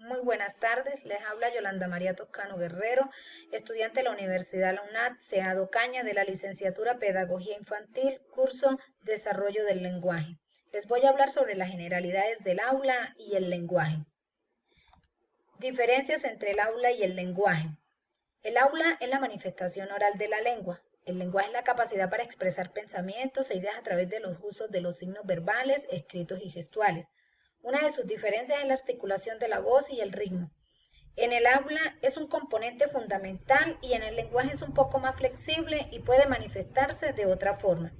Muy buenas tardes, les habla Yolanda María Toscano Guerrero, estudiante de la Universidad La UNAD, Seado Caña, de la licenciatura Pedagogía Infantil, curso Desarrollo del Lenguaje. Les voy a hablar sobre las generalidades del aula y el lenguaje. Diferencias entre el aula y el lenguaje. El aula es la manifestación oral de la lengua. El lenguaje es la capacidad para expresar pensamientos e ideas a través de los usos de los signos verbales, escritos y gestuales. Una de sus diferencias es la articulación de la voz y el ritmo. En el aula es un componente fundamental y en el lenguaje es un poco más flexible y puede manifestarse de otra forma.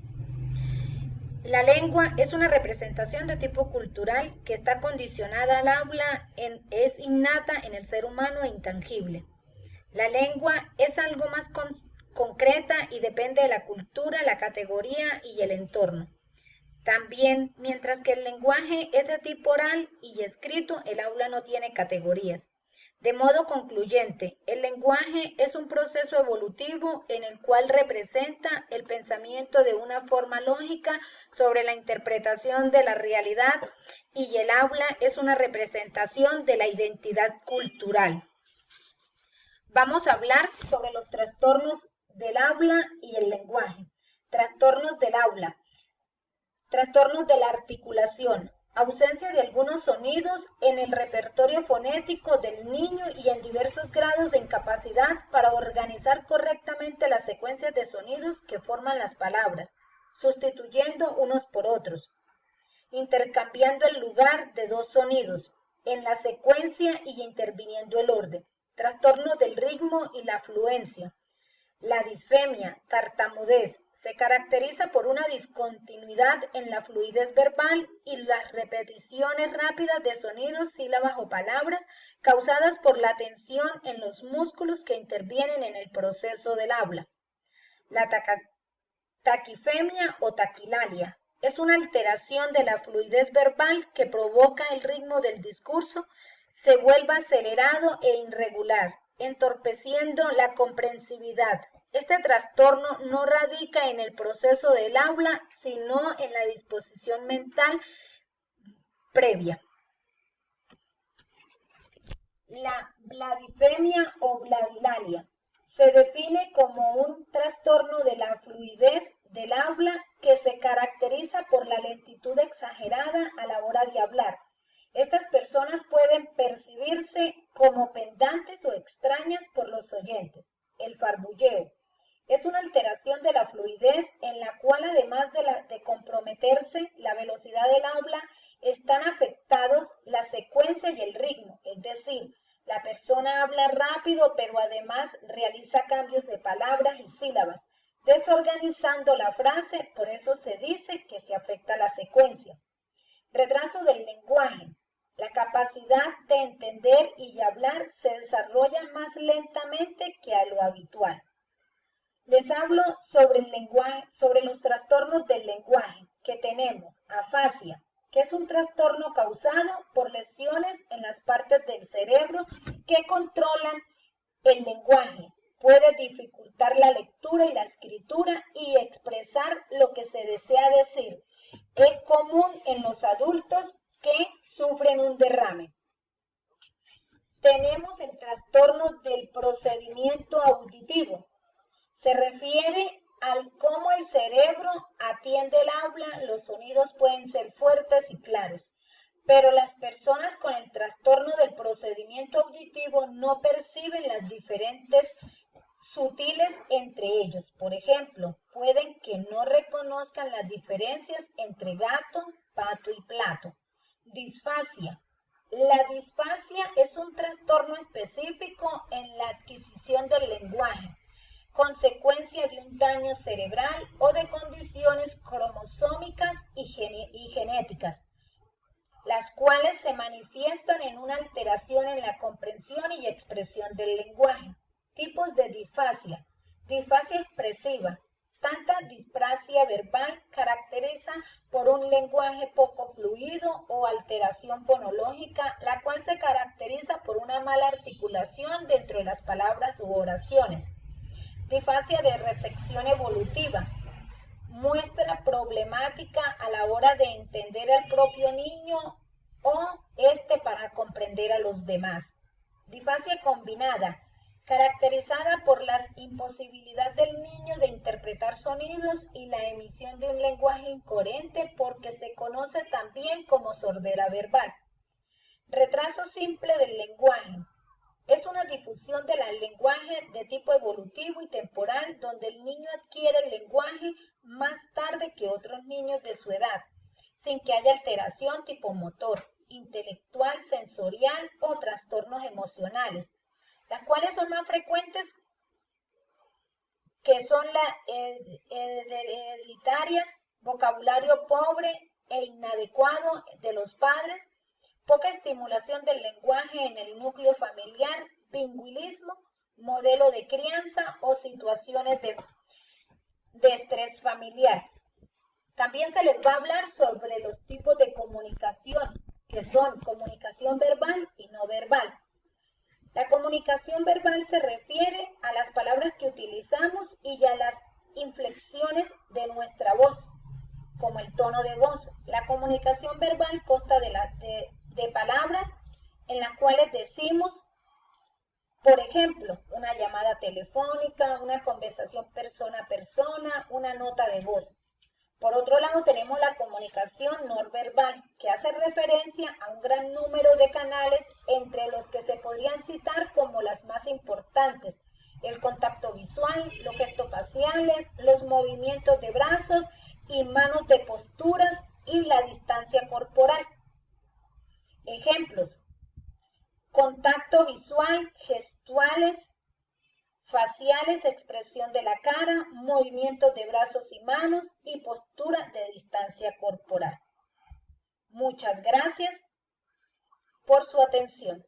La lengua es una representación de tipo cultural que está condicionada al aula, es innata en el ser humano e intangible. La lengua es algo más concreta y depende de la cultura, la categoría y el entorno. También, mientras que el lenguaje es de tipo oral y escrito, el aula no tiene categorías. De modo concluyente, el lenguaje es un proceso evolutivo en el cual representa el pensamiento de una forma lógica sobre la interpretación de la realidad y el aula es una representación de la identidad cultural. Vamos a hablar sobre los trastornos del aula y el lenguaje. Trastornos del aula. Trastornos de la articulación, ausencia de algunos sonidos en el repertorio fonético del niño y en diversos grados de incapacidad para organizar correctamente las secuencias de sonidos que forman las palabras, sustituyendo unos por otros, intercambiando el lugar de dos sonidos en la secuencia y interviniendo el orden. Trastornos del ritmo y la fluencia. La disfemia, tartamudez, se caracteriza por una discontinuidad en la fluidez verbal y las repeticiones rápidas de sonidos, sílabas o palabras causadas por la tensión en los músculos que intervienen en el proceso del habla. La taquifemia o taquilalia es una alteración de la fluidez verbal que provoca el ritmo del discurso se vuelva acelerado e irregular, entorpeciendo la comprensividad. Este trastorno no radica en el proceso del habla, sino en la disposición mental previa. La bladifemia o bladilalia se define como un trastorno de la fluidez del habla que se caracteriza por la lentitud exagerada a la hora de hablar. Estas personas pueden percibirse como pendantes o extrañas por los oyentes. El farfulleo es una alteración de la fluidez en la cual, además de comprometerse la velocidad del habla, están afectados la secuencia y el ritmo, es decir, la persona habla rápido, pero además realiza cambios de palabras y sílabas, desorganizando la frase, por eso se dice que se afecta la secuencia. Retraso del lenguaje. La capacidad de entender y hablar se desarrolla más lentamente que a lo habitual. Les hablo sobre el lenguaje, sobre los trastornos del lenguaje que tenemos. Afasia, que es un trastorno causado por lesiones en las partes del cerebro que controlan el lenguaje. Puede dificultar la lectura y la escritura y expresar lo que se desea decir. Es común en los adultos que sufren un derrame. Tenemos el trastorno del procedimiento auditivo. Se refiere al cómo el cerebro atiende el habla, los sonidos pueden ser fuertes y claros, pero las personas con el trastorno del procedimiento auditivo no perciben las diferentes sutiles entre ellos. Por ejemplo, pueden que no reconozcan las diferencias entre gato, pato y plato. Disfasia. La disfasia es un trastorno específico en la adquisición del lenguaje, consecuencia de un daño cerebral o de condiciones cromosómicas y genéticas, las cuales se manifiestan en una alteración en la comprensión y expresión del lenguaje. Tipos de disfasia. Disfasia expresiva. Tanta disprasia verbal caracteriza por un lenguaje poco fluido o alteración fonológica, la cual se caracteriza por una mala articulación dentro de las palabras u oraciones. Disfasia de recepción evolutiva. Muestra problemática a la hora de entender al propio niño o este para comprender a los demás. Disfasia combinada, caracterizada por la imposibilidad del niño de interpretar sonidos y la emisión de un lenguaje incoherente, porque se conoce también como sordera verbal. Retraso simple del lenguaje. Es una difusión del lenguaje de tipo evolutivo y temporal, donde el niño adquiere el lenguaje más tarde que otros niños de su edad, sin que haya alteración tipo motor, intelectual, sensorial o trastornos emocionales, las cuales son más frecuentes, que son las hereditarias, vocabulario pobre e inadecuado de los padres, poca estimulación del lenguaje en el núcleo familiar, bilingüismo, modelo de crianza o situaciones de estrés familiar. También se les va a hablar sobre los tipos de comunicación, que son comunicación verbal y no verbal. La comunicación verbal se refiere a las palabras que utilizamos y a las inflexiones de nuestra voz, como el tono de voz. La comunicación verbal consta de palabras en las cuales decimos, por ejemplo, una llamada telefónica, una conversación persona a persona, una nota de voz. Por otro lado, tenemos la comunicación no verbal, que hace referencia a un gran número de canales, entre los que se podrían citar como las más importantes: el contacto visual, los gestos faciales, los movimientos de brazos y manos de posturas y la distancia corporal. Ejemplos: contacto visual, gestuales, faciales, expresión de la cara, movimientos de brazos y manos y postura de distancia corporal. Muchas gracias por su atención.